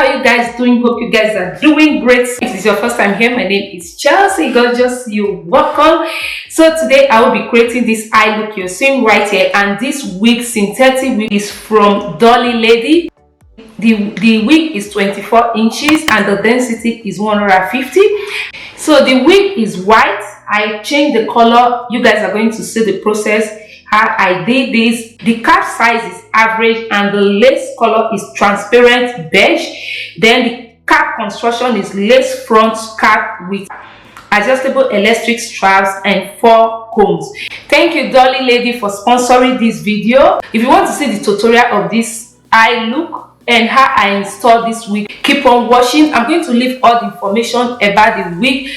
How are you guys doing? Hope you guys are doing great. If this is your first time here, my name is Chelsea. Gorgeous, you're welcome. So today I will be creating this eye look you're seeing right here, and this wig, synthetic wig, is from DollyLADY. The wig is 24 inches and the density is 150. So the wig is white. I changed the color. You guys are going to see the process how I did this. The cap size is average and the lace color is transparent beige. Then the cap construction is lace front cap with adjustable electric straps and 4 combs. Thank you DollyLADY for sponsoring this video. If you want to see the tutorial of this eye look and how I install this wig, keep on watching. I'm going to leave all the information about the wig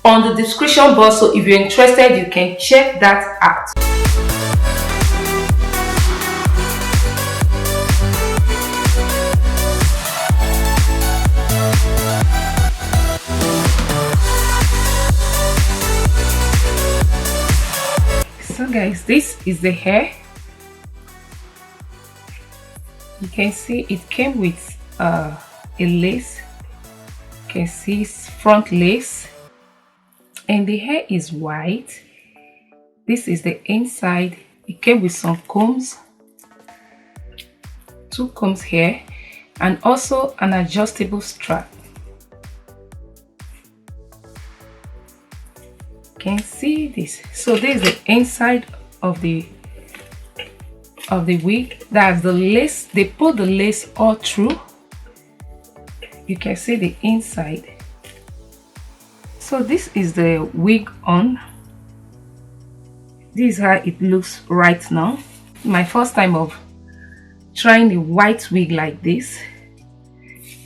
on the description box, so if you're interested you can check that out. So guys, this is the hair. You can see it came with a lace. You can see it's front lace and the hair is white. This is the inside. It came with some combs, 2 combs here, and also an adjustable strap. You can see this. So this is the inside of the wig. That's the lace. They put the lace all through. You can see the inside. So this is the wig on. This is how it looks right now. My first time of trying a white wig like this,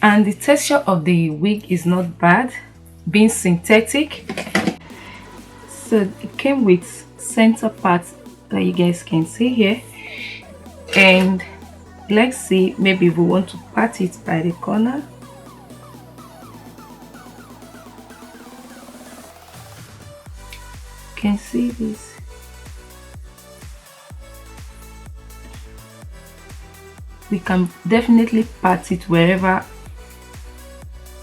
and the texture of the wig is not bad, being synthetic. So it came with center parts that you guys can see here. And let's see, maybe we want to part it by the corner. You can see this. We can definitely part it wherever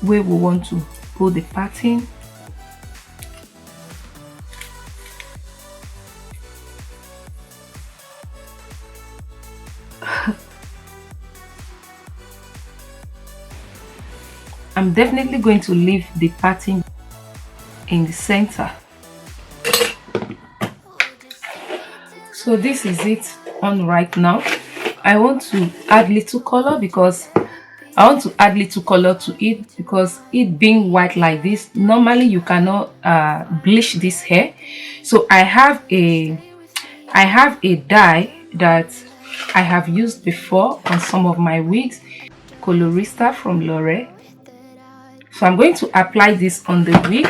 where we want to put the parting. I'm definitely going to leave the parting in the center. So this is it on right now. I want to add little color because I want to add little color to it, because it being white like this, normally you cannot bleach this hair. So I have a dye that I have used before on some of my wigs, Colorista from L'Oreal. So I'm going to apply this on the wig,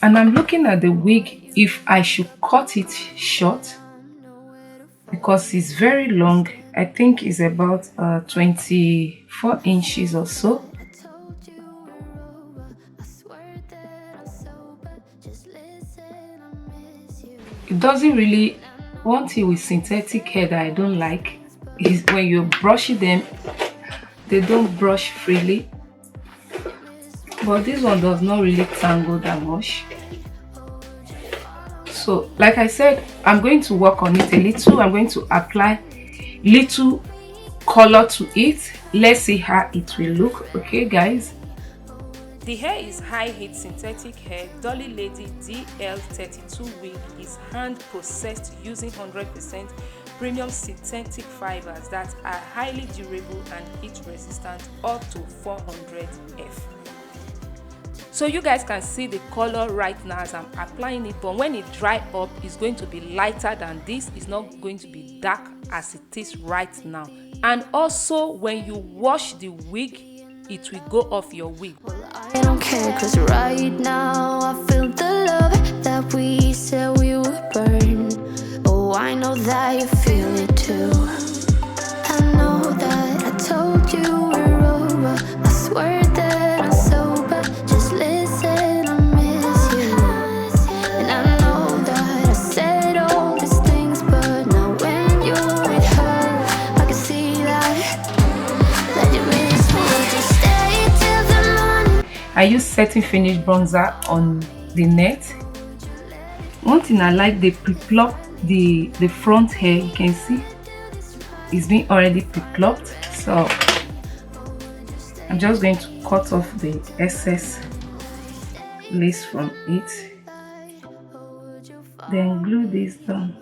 and I'm looking at the wig if I should cut it short because it's very long. I think it's about 24 inches or so. It doesn't really, one thing with synthetic hair that I don't like is when you're brushing them, they don't brush freely. But this one does not really tangle that much. So like I said, I'm going to work on it a little. I'm going to apply little color to it. Let's see how it will look. Okay guys, the hair is high heat synthetic hair. DollyLADY DL32 wig is hand processed using 100% premium synthetic fibers that are highly durable and heat resistant up to 400 F. So you guys can see the color right now as I'm applying it, but when it dry up, it's going to be lighter than this. It's not going to be dark as it is right now. And also when you wash the wig, it will go off your wig. Well, I don't care, cause right now I feel the love that we said we would burn. Oh, I know that you feel it too. I know that I told you we're over. I swear that I'm sober. Just listen, I miss you. And I know that I said all these things, but now when you're with her, I can see that you miss me. Just stay I use Setting Finish bronzer on the net. One thing I like, they pre-pluck the front hair. You can see it's been already pre-plucked, so I'm just going to cut off the excess lace from it, then glue this down.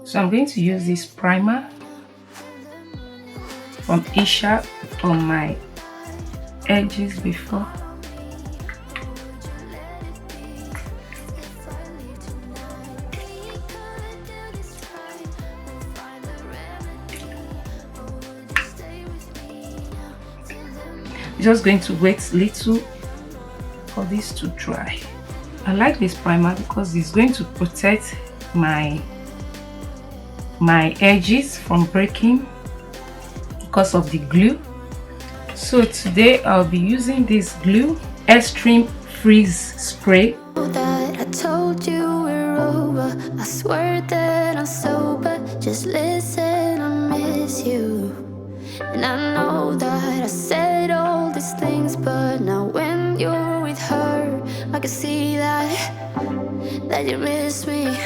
So I'm going to use this primer from Isha on my edges before. Just going to wait little for this to dry. I like this primer because it's going to protect my edges from breaking because of the glue. So today I'll be using this glue, Extreme Freeze Spray. That I told you we're over. I swear that I'm sober. Just listen, I miss you. And I know that I said all these things, but now when you're with her, I can see that you miss me.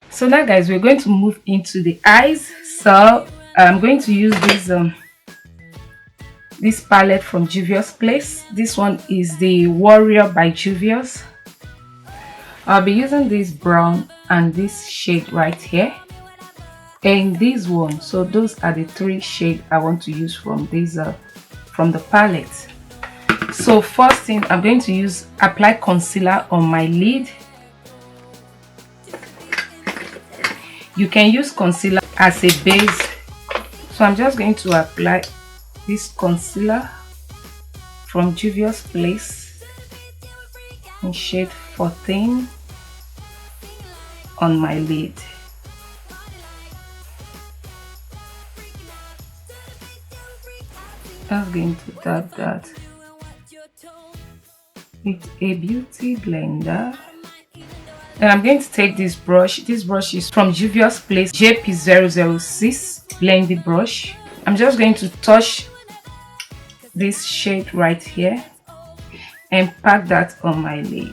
So now guys, we're going to move into the eyes. So I'm going to use this palette from Juvia's Place. This one is the Warrior by Juvia's. I'll be using this brown and this shade right here and this one. So those are the three shades I want to use from this from the palette. So first thing, I'm going to apply concealer on my lid. You can use concealer as a base. So I'm just going to apply this concealer from Juvia's Place in shade 14 on my lid. I'm going to dab that with a beauty blender. Then I'm going to take this brush. This brush is from Juvia's Place JP006 blending brush. I'm just going to touch this shade right here and pack that on my lid.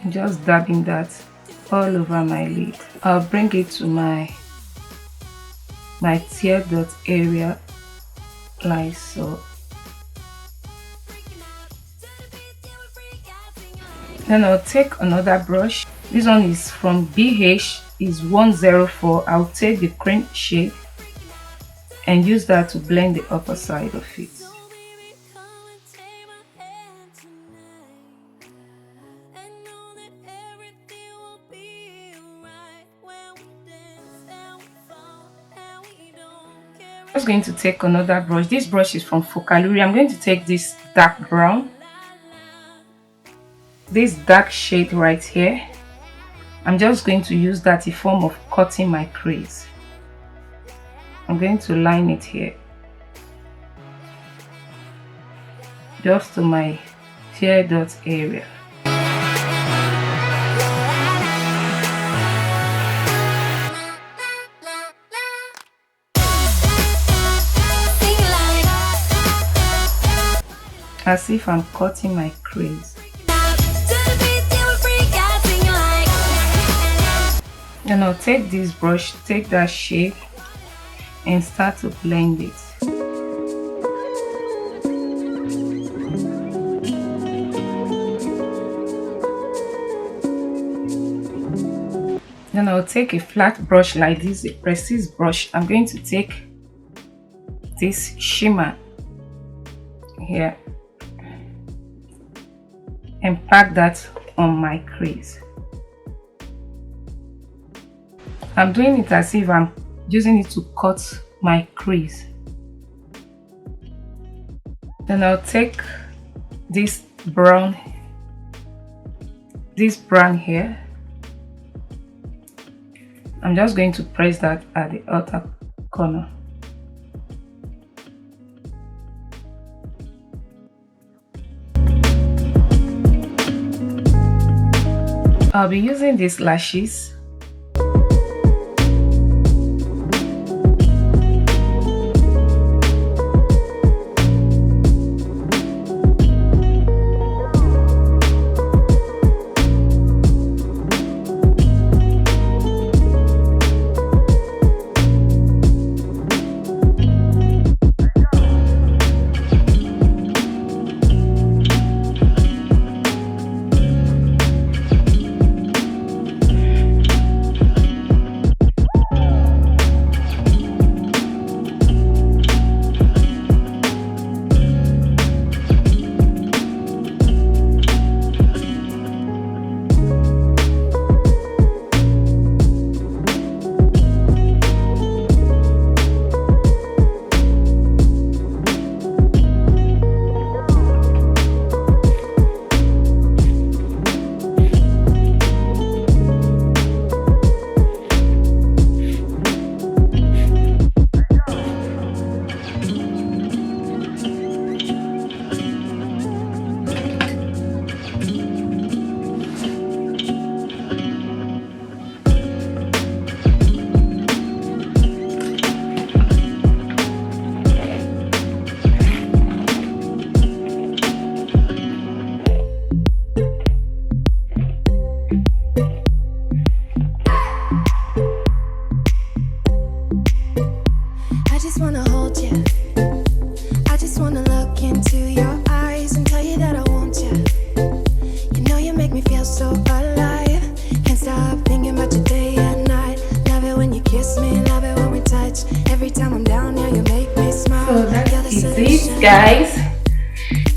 I'm just dabbing that all over my lid. I'll bring it to my tear dot area like so. Then I'll take another brush. This one is from Beige, is 104. I'll take the cream shade and use that to blend the upper side of it. I'm just going to take another brush. This brush is from Focaluri. I'm going to take this dark brown, this dark shade right here. I'm just going to use that in form of cutting my crease. I'm going to line it here, just to my tear dot area. As if I'm cutting my crease. Then I'll take this brush, take that shape and start to blend it. Then I'll take a flat brush like this, a precise brush. I'm going to take this shimmer here and pack that on my crease. I'm doing it as if I'm using it to cut my crease. Then I'll take this brown here. I'm just going to press that at the outer corner. I'll be using these lashes. Guys,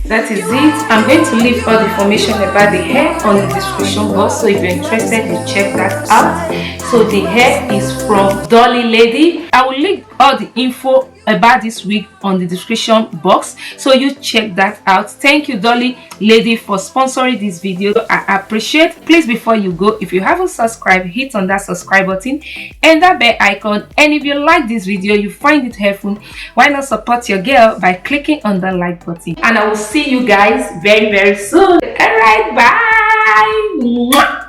that is it. I'm going to leave all the information about the hair on the description box, so if you're interested, you check that out. So the hair is from DollyLADY. I will link all the info about this wig on the description box, so you check that out. Thank you DollyLADY for sponsoring this video. I appreciate. Please, before you go, if you haven't subscribed, hit on that subscribe button and that bell icon. And if you like this video, you find it helpful, why not support your girl by clicking on the like button. And I will see you guys very soon. All right, bye.